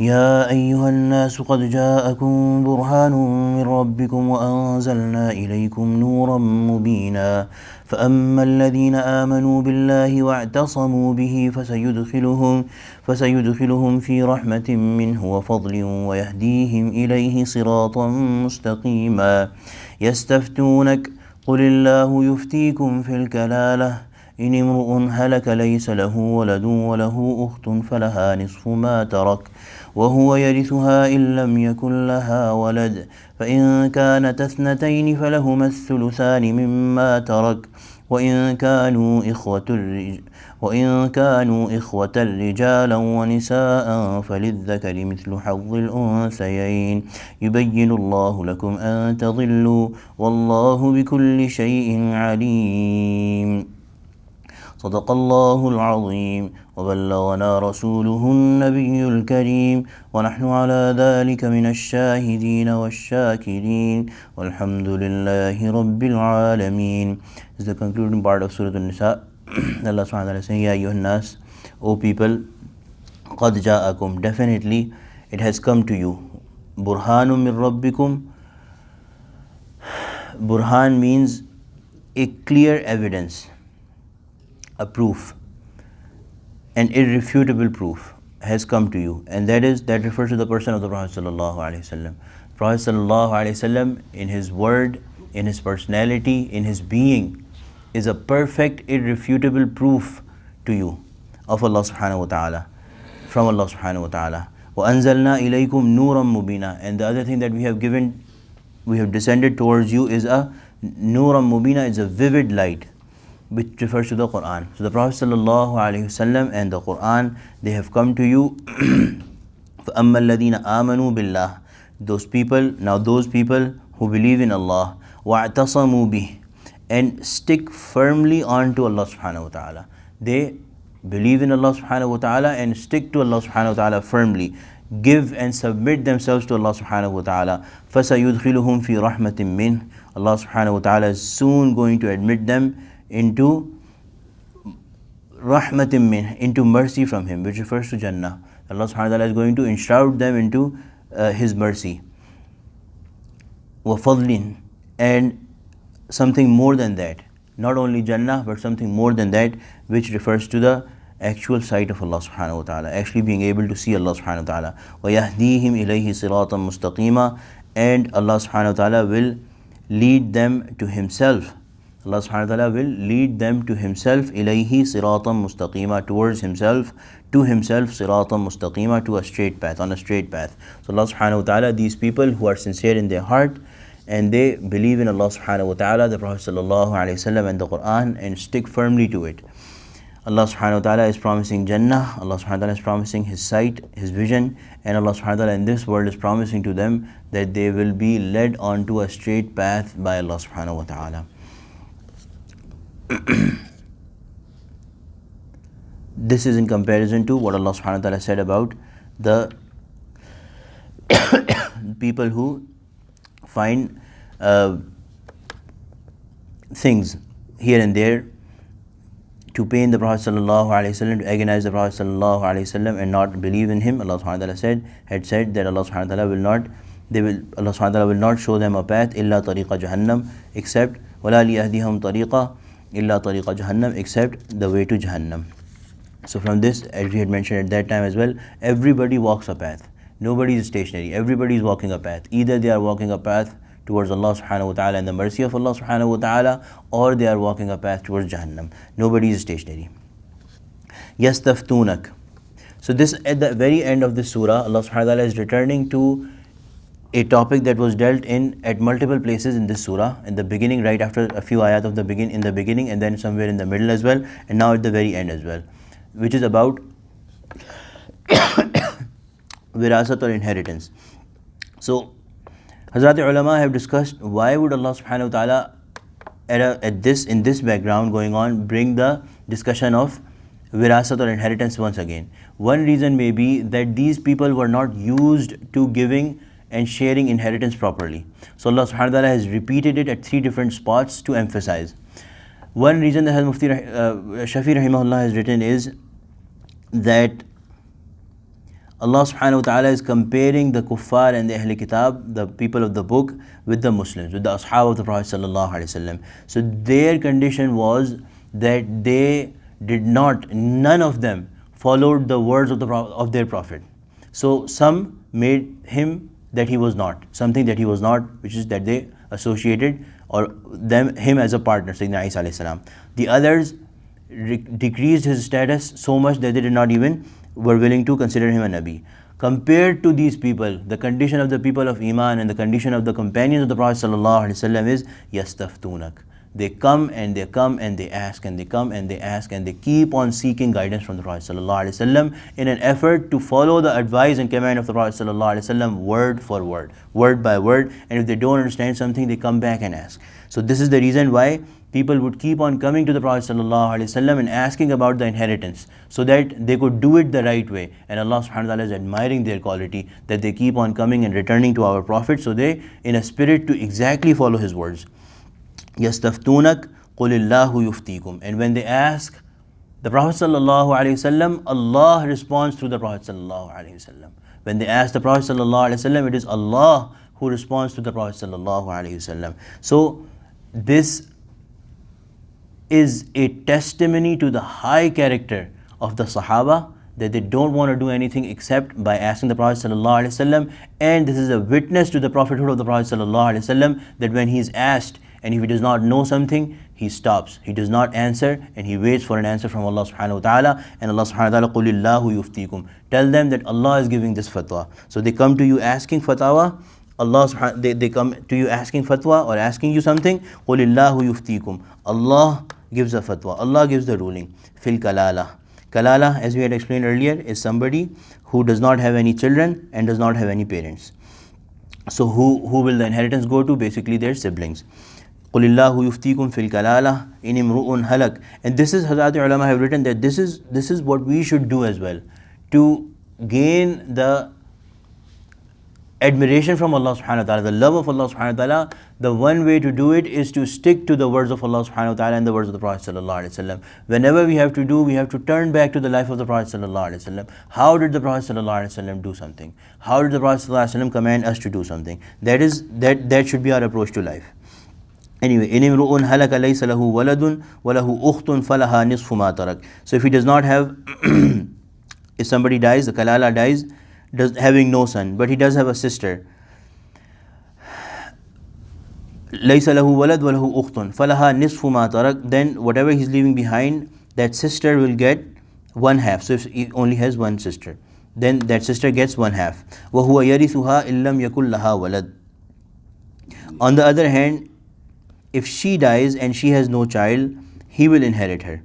يا أيها الناس قد جاءكم برهان من ربكم وأنزلنا إليكم نورا مبينا فأما الذين آمنوا بالله واعتصموا به فسيدخلهم في رحمة منه وفضل ويهديهم إليه صراطا مستقيما يستفتونك قل الله يفتيكم في الكلالة إن امرؤ هلك ليس له ولد وله أخت فلها نصف ما ترك وهو يرثها إن لم يكن لها ولد فإن كانت اثنتين فلهما الثلثان مما ترك وإن كانوا إخوة رجالا ونساء فللذكر مثل حظ الأنثيين يبين الله لكم أن تضلوا والله بكل شيء عليم صدق الله العظيم وبلغنا رسوله النبي الكريم ونحن على ذلك من الشاهدين والشاكرين والحمد لله رب العالمين. This is the concluding part of Surah Nisa. Allah subhanahu wa ta'ala is saying, Ya ayyuhan nas, O people, qad ja'akum, definitely it has come to you. Burhanum min rabbikum. Burhan means a clear evidence, a proof, an irrefutable proof has come to you, and that refers to the person of the Prophet sallallahu alaihi wasallam. Prophet sallallahu alaihi wasallam, in his word, in his personality, in his being, is a perfect, irrefutable proof to you of Allah subhanahu wa ta'ala, from Allah subhanahu wa ta'ala. وَأَنزَلْنَا إِلَيْكُمْ نُورًا مُبِينًا. And the other thing that we have descended towards you is a nuran mubina, is a vivid light, which refers to the Quran. So the Prophet sallallahu alaihi wasallam and the Quran, they have come to you. فَأَمَّا الَّذِينَ آمَنُوا بِاللَّهِ. Those people who believe in Allah, وَاعْتَصَمُوا بِهِ, and stick firmly on to Allah subhanahu wa ta'ala. They believe in Allah subhanahu wa ta'ala and stick to Allah subhanahu wa ta'ala firmly. Give and submit themselves to Allah subhanahu wa ta'ala. فَسَيُدْخِلُهُمْ فِي رَحْمَةٍ مِّنْهِ. Allah subhanahu wa ta'ala is soon going to admit them into rahmatin min, into mercy from Him, which refers to Jannah. Allah subhanahu wa ta'ala is going to enshroud them into His mercy. وَفَضْلٍ, and something more than that, not only Jannah but something more than that, which refers to the actual sight of Allah subhanahu wa ta'ala, actually being able to see Allah subhanahu wa ta'ala. وَيَهْدِيهِمْ إِلَيْهِ صِرَاطًا مُسْتَقِيمًا, and Allah subhanahu wa ta'ala will lead them to Himself. Allah subhanahu wa ta'ala will lead them to Himself, ilayhi siratan mustaqima, towards Himself, to Himself, siratan mustaqima, to a straight path, on a straight path. So Allah subhanahu wa ta'ala, these people who are sincere in their heart and they believe in Allah subhanahu wa ta'ala, the Prophet sallallahu alaihi wasallam and the Quran, and stick firmly to it, Allah subhanahu wa ta'ala is promising Jannah, Allah subhanahu wa ta'ala is promising His sight, His vision, and Allah subhanahu wa ta'ala in this world is promising to them that they will be led onto a straight path by Allah subhanahu wa ta'ala. This is in comparison to what Allah subhanahu wa ta'ala said about the people who find things here and there to pain the Prophet sallallahu alaihi wasallam, to agonize the Prophet sallallahu alaihi wasallam and not believe in him. Allah subhanahu wa ta'ala had said that Allah subhanahu wa ta'ala Allah subhanahu wa ta'ala will not show them a path illa tariqa jahannam, except wala liyahdihum tariqa illa tariqa jahannam, except the way to Jahannam. So from this, as we had mentioned at that time as well, everybody walks a path. Nobody is stationary. Everybody is walking a path. Either they are walking a path towards Allah subhanahu wa ta'ala and the mercy of Allah subhanahu wa ta'ala, or they are walking a path towards Jahannam. Nobody is stationary. Yastaftunak. So this, at the very end of this surah, Allah subhanahu wa ta'ala is returning to a topic that was dealt in at multiple places in this surah. In the beginning, right after a few ayat of in the beginning, and then somewhere in the middle as well, and now at the very end as well, which is about wirasat or inheritance. So Hazrat ulama have discussed why would Allah subhanahu wa ta'ala in this background going on bring the discussion of wirasat or inheritance once again. One reason may be that these people were not used to giving and sharing inheritance properly. So Allah subhanahu wa ta'ala has repeated it at 3 different spots to emphasize. One reason that Mufti Shafi rahimahullah has written is that Allah subhanahu wa ta'ala is comparing the kuffar and the Ahl Kitab, the people of the book, with the Muslims, with the Ashab of the Prophet sallallahu alaihi wasallam. So their condition was that they did not, none of them followed the words of of their Prophet. So some made him that he was not, something that he was not, which is that they associated or him as a partner, Sayyidina Isa alayhi salam. The others decreased his status so much that they did not even were willing to consider him a Nabi. Compared to these people, the condition of the people of Iman and the condition of the companions of the Prophet ﷺ is yastaftunak. They come and they come and they ask and they come and they ask and they keep on seeking guidance from the Prophet ﷺ in an effort to follow the advice and command of the Prophet ﷺ word for word, word by word. And if they don't understand something, they come back and ask. So this is the reason why people would keep on coming to the Prophet ﷺ and asking about the inheritance so that they could do it the right way. And Allah subhanahu wa ta'ala is admiring their quality, that they keep on coming and returning to our Prophet, so they in a spirit to exactly follow his words. Yastaftunak qulillahu yuftikum. And when they ask the Prophet ﷺ, Allah responds through the Prophet ﷺ. When they ask the Prophet ﷺ, it is Allah who responds to the Prophet ﷺ. So this is a testimony to the high character of the Sahaba, that they don't want to do anything except by asking the Prophet ﷺ. And this is a witness to the prophethood of the Prophet ﷺ, that when he is asked and if he does not know something, he stops, he does not answer, and he waits for an answer from Allah subhanahu wa ta'ala. And Allah subhanahu wa ta'ala, qulillahu yuftikum, tell them that Allah is giving this fatwa. So they come to you asking fatwa, they come to you asking fatwa or asking you something. qulillahu yuftikum, Allah gives a fatwa, Allah gives the ruling. Fil kalala. Kalala, as we had explained earlier, is somebody who does not have any children and does not have any parents. So who will the inheritance go to? Basically their siblings. Qulillahu yuftikum fil kalala in imru'un halak. And this is, Hazrat ulama have written that this is what we should do as well, to gain the admiration from Allah subhanahu wa ta'ala, the love of Allah subhanahu wa ta'ala. The one way to do it is to stick to the words of Allah subhanahu wa ta'ala and the words of the Prophet sallallahu alaihi wasallam. Whenever we have to turn back to the life of the Prophet sallallahu alaihi wasallam. How did the Prophet sallallahu alaihi wasallam do something? How did the Prophet sallallahu alaihi wasallam command us to do something? That should be our approach to life. Anyway, in imru'un halaka laysa lahu waladun wa lahu ukhtun falaha nisfu ma tarak. So if he does not have if somebody dies, the kalala dies, having no son, but he does have a sister. Laysa lahu walad wa lahu ukhtun falaha nisfu ma tarak. Then whatever he's leaving behind, that sister will get one half. So if he only has one sister, then that sister gets one half. Wa huwa yarithuha illam yakul laha walad. On the other hand, if she dies and she has no child, he will inherit her.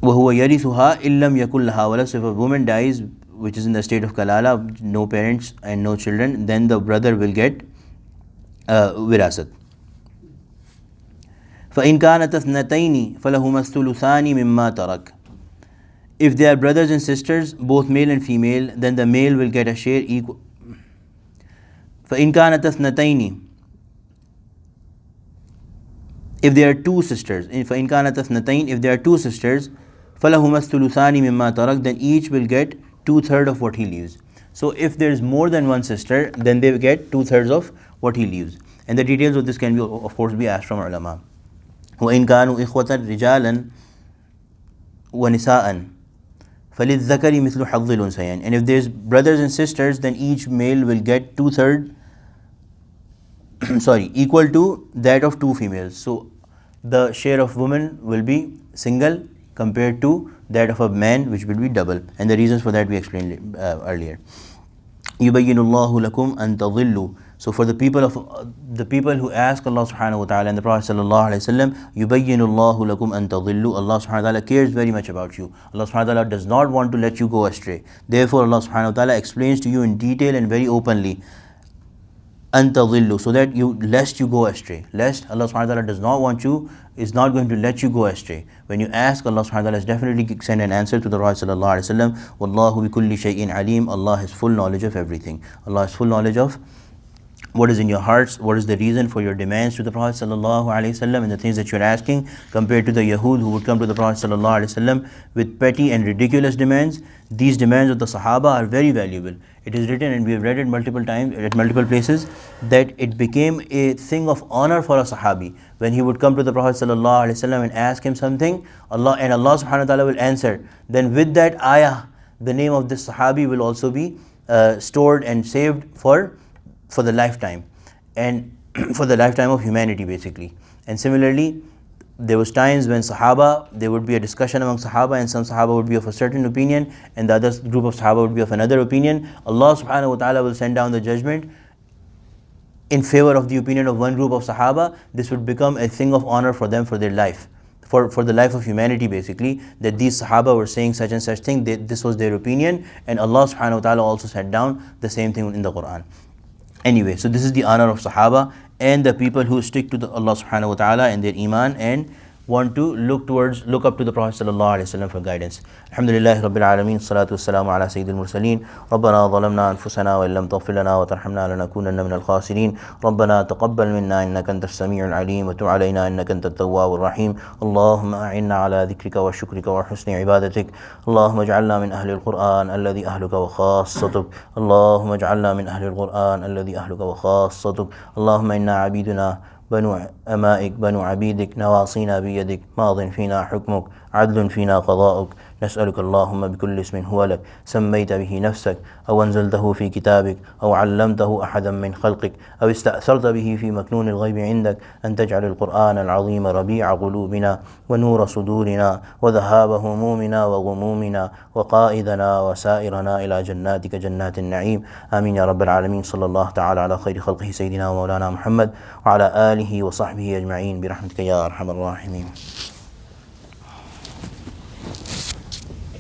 وَهُوَ يَرِثُهَا إِلَّمْ يَكُلْ لَهَا وَلَدٌ. So if a woman dies which is in the state of kalala, no parents and no children, then the brother will get wirasat. فَإِنْ كَانَتْ اثْنَتَيْنِ فَلَهُمَا الثُّلُثَانِ مِمَّا تَرَكَ. If they are brothers and sisters, both male and female, then the male will get a share equal. فَإِنْ كَانَتْ اثْنَتَيْنِ. If there are two sisters, فَإِنْ كَانَتْ اثْنَتَيْنِ, if there are two sisters, فَلَهُمَا الثُّلُثَانِ مِمَّا تَرَكَ, then each will get 2/3 of what he leaves. So if there is more than one sister, then they will get 2/3 of what he leaves. And the details of this can be, of course, be asked from ulama. وَإِنْ كَانُوا إِخْوَةً رِجَالًا وَنِسَاءً فَلِلذَّكَرِ مِثْلُ حَظِّ الْأُنْثَيَيْنِ. And if there's brothers and sisters, then each male will get 2/3 equal to that of two females. So the share of women will be single compared to that of a man, which will be double. And the reasons for that we explained earlier. يُبَيِّنُ اللَّهُ لَكُمْ أَن تَضِلُّوا. So for the people who ask Allah subhanahu wa ta'ala and the Prophet sallallahu alaihi wasallam, يُبَيِّنُ اللَّهُ لَكُمْ أَن تَضِلُّوا. Allah subhanahu wa ta'ala cares very much about you. Allah subhanahu wa ta'ala does not want to let you go astray. Therefore Allah subhanahu wa ta'ala explains to you in detail and very openly, أَن تَضِلُّوا, so that lest you go astray. Lest Allah subhanahu wa ta'ala does not want you, is not going to let you go astray. When you ask, Allah subhanahu wa ta'ala is definitely send an answer to the Prophet sallallahu alaihi wasallam. Wallahu bi kulli shay'in alim. Allah has full knowledge of everything. Allah has full knowledge of what is in your hearts, what is the reason for your demands to the Prophet ﷺ and the things that you're asking, compared to the Yahud who would come to the Prophet ﷺ with petty and ridiculous demands. These demands of the Sahaba are very valuable. It is written, and we have read it multiple times at multiple places, that it became a thing of honor for a Sahabi when he would come to the Prophet ﷺ and ask him something, Allah subhanahu wa ta'ala will answer. Then with that ayah, the name of this Sahabi will also be stored and saved for the lifetime, and for the lifetime of humanity basically. And similarly, there was times when Sahaba, there would be a discussion among Sahaba, and some Sahaba would be of a certain opinion and the other group of Sahaba would be of another opinion. Allah subhanahu wa ta'ala will send down the judgment in favor of the opinion of one group of Sahaba. This would become a thing of honor for them for their life, for the life of humanity basically, that these Sahaba were saying such and such thing, this was their opinion, and Allah subhanahu wa ta'ala also sent down the same thing in the Quran. Anyway, so this is the honor of Sahaba and the people who stick to Allah subhanahu wa ta'ala and their iman and want to look up to the Prophet sallallahu alaihi wasallam for guidance. Alhamdulillahi Rabbil Alameen, salatu wassalamu ala Sayyidil Mursaleen. Rabbana zalamna anfusana wa illam taghfir lana wa tarhamna lanakunanna minal khasirin. Rabbana taqabbal minna innaka antas sami'ul alim wa tub alayna innaka antat tawwabur rahim. Allahumma a'inna ala dhikrika wa shukrika wa husni ibadatik. Allahumma ij'alna min ahli al-Qur'an alladhi ahluka wa khassatuk. Allahumma ij'alna min ahli al-Qur'an alladhi ahluka wa khassatuk. Allahumma inna abiduna بنو أمائك بنو عبيدك نواصينا بيدك ماض فينا حكمك عدل فينا قضاؤك نسألك اللهم بكل اسم هو لك سميت به نفسك أو أنزلته في كتابك أو علمته أحدا من خلقك أو استأثرت به في مكنون الغيب عندك أن تجعل القرآن العظيم ربيع قلوبنا ونور صدورنا وذهاب همومنا وغمومنا وقائدنا وسائرنا إلى جناتك جنات النعيم. آمين يا رب العالمين. صلى الله تعالى على خير خلقه سيدنا ومولانا محمد وعلى آله وصحبه أجمعين برحمتك يا أرحم الراحمين.